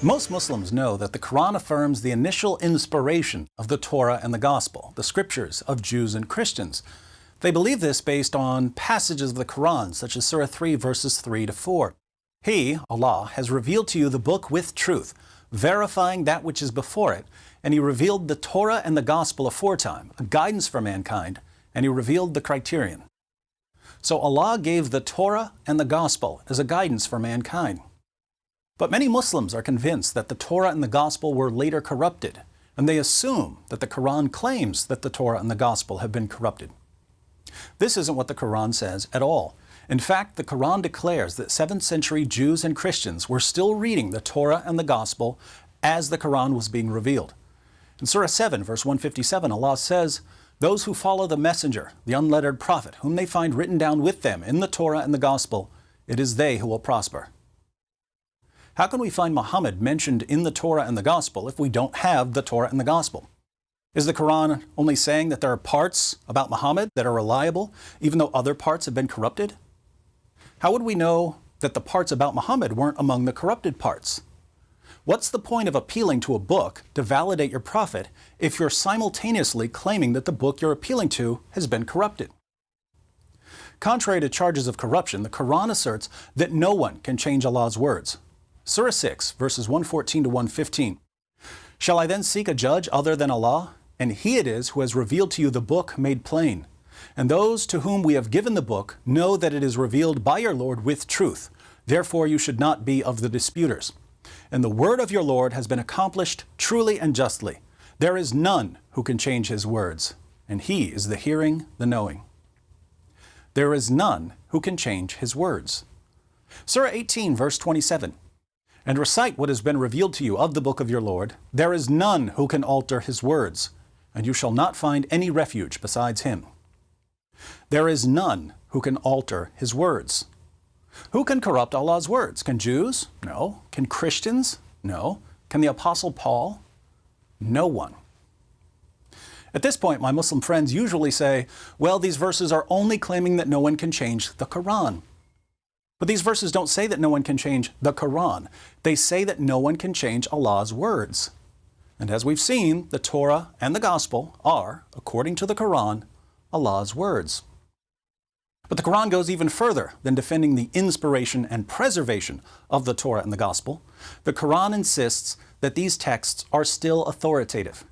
Most Muslims know that the Quran affirms the initial inspiration of the Torah and the Gospel, the scriptures of Jews and Christians. They believe this based on passages of the Quran, such as Surah 3, verses 3 to 4. He, Allah, has revealed to you the book with truth, verifying that which is before it, and He revealed the Torah and the Gospel aforetime, a guidance for mankind, and He revealed the criterion. So Allah gave the Torah and the Gospel as a guidance for mankind. But many Muslims are convinced that the Torah and the Gospel were later corrupted, and they assume that the Quran claims that the Torah and the Gospel have been corrupted. This isn't what the Quran says at all. In fact, the Quran declares that 7th century Jews and Christians were still reading the Torah and the Gospel as the Quran was being revealed. In Surah 7, verse 157, Allah says, "Those who follow the messenger, the unlettered prophet, whom they find written down with them in the Torah and the Gospel, it is they who will prosper." How can we find Muhammad mentioned in the Torah and the Gospel if we don't have the Torah and the Gospel? Is the Quran only saying that there are parts about Muhammad that are reliable, even though other parts have been corrupted? How would we know that the parts about Muhammad weren't among the corrupted parts? What's the point of appealing to a book to validate your prophet if you're simultaneously claiming that the book you're appealing to has been corrupted? Contrary to charges of corruption, the Quran asserts that no one can change Allah's words. Surah 6, verses 114 to 115. "Shall I then seek a judge other than Allah? And He it is who has revealed to you the book made plain. And those to whom we have given the book know that it is revealed by your Lord with truth. Therefore you should not be of the disputers. And the word of your Lord has been accomplished truly and justly. There is none who can change His words, and He is the hearing, the knowing." There is none who can change His words. Surah 18, verse 27. "And recite what has been revealed to you of the book of your Lord. There is none who can alter His words, and you shall not find any refuge besides Him." There is none who can alter His words. Who can corrupt Allah's words? Can Jews? No. Can Christians? No. Can the Apostle Paul? No one. At this point, my Muslim friends usually say, well, these verses are only claiming that no one can change the Quran. But these verses don't say that no one can change the Quran. They say that no one can change Allah's words. And as we've seen, the Torah and the Gospel are, according to the Quran, Allah's words. But the Quran goes even further than defending the inspiration and preservation of the Torah and the Gospel. The Quran insists that these texts are still authoritative.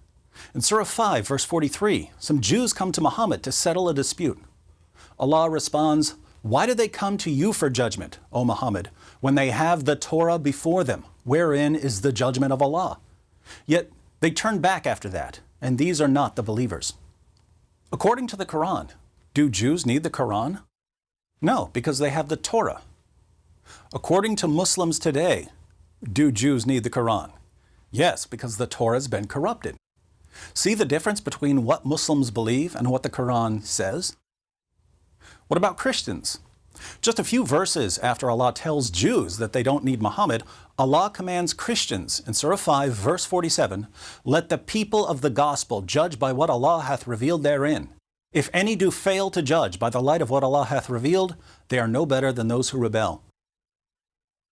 In Surah 5, verse 43, some Jews come to Muhammad to settle a dispute. Allah responds, "Why do they come to you for judgment, O Muhammad, when they have the Torah before them, wherein is the judgment of Allah? Yet they turn back after that, and these are not the believers." According to the Quran, do Jews need the Quran? No, because they have the Torah. According to Muslims today, do Jews need the Quran? Yes, because the Torah has been corrupted. See the difference between what Muslims believe and what the Quran says? What about Christians? Just a few verses after Allah tells Jews that they don't need Muhammad, Allah commands Christians in Surah 5, verse 47, "Let the people of the gospel judge by what Allah hath revealed therein. If any do fail to judge by the light of what Allah hath revealed, they are no better than those who rebel."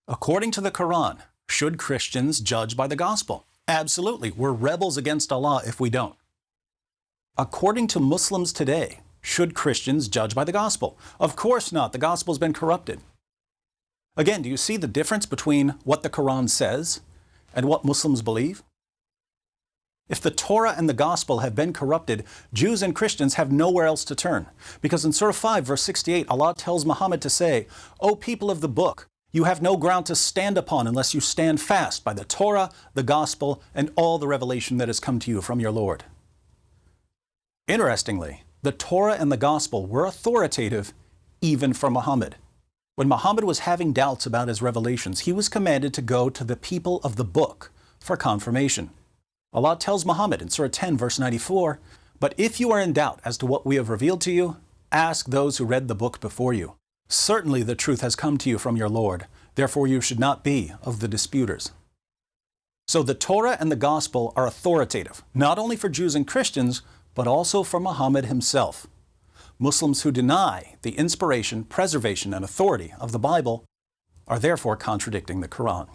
According to the Quran, should Christians judge by the gospel? Absolutely. We're rebels against Allah if we don't. According to Muslims today, should Christians judge by the gospel? Of course not. The gospel's been corrupted. Again, do you see the difference between what the Quran says and what Muslims believe? If the Torah and the gospel have been corrupted, Jews and Christians have nowhere else to turn. Because in Surah 5, verse 68, Allah tells Muhammad to say, "O people of the book, you have no ground to stand upon unless you stand fast by the Torah, the gospel, and all the revelation that has come to you from your Lord." Interestingly, the Torah and the Gospel were authoritative even for Muhammad. When Muhammad was having doubts about his revelations, he was commanded to go to the people of the book for confirmation. Allah tells Muhammad in Surah 10, verse 94, "But if you are in doubt as to what we have revealed to you, ask those who read the book before you. Certainly the truth has come to you from your Lord. Therefore you should not be of the disputers." So the Torah and the Gospel are authoritative, not only for Jews and Christians, but also for Muhammad himself. Muslims who deny the inspiration, preservation, and authority of the Bible are therefore contradicting the Quran.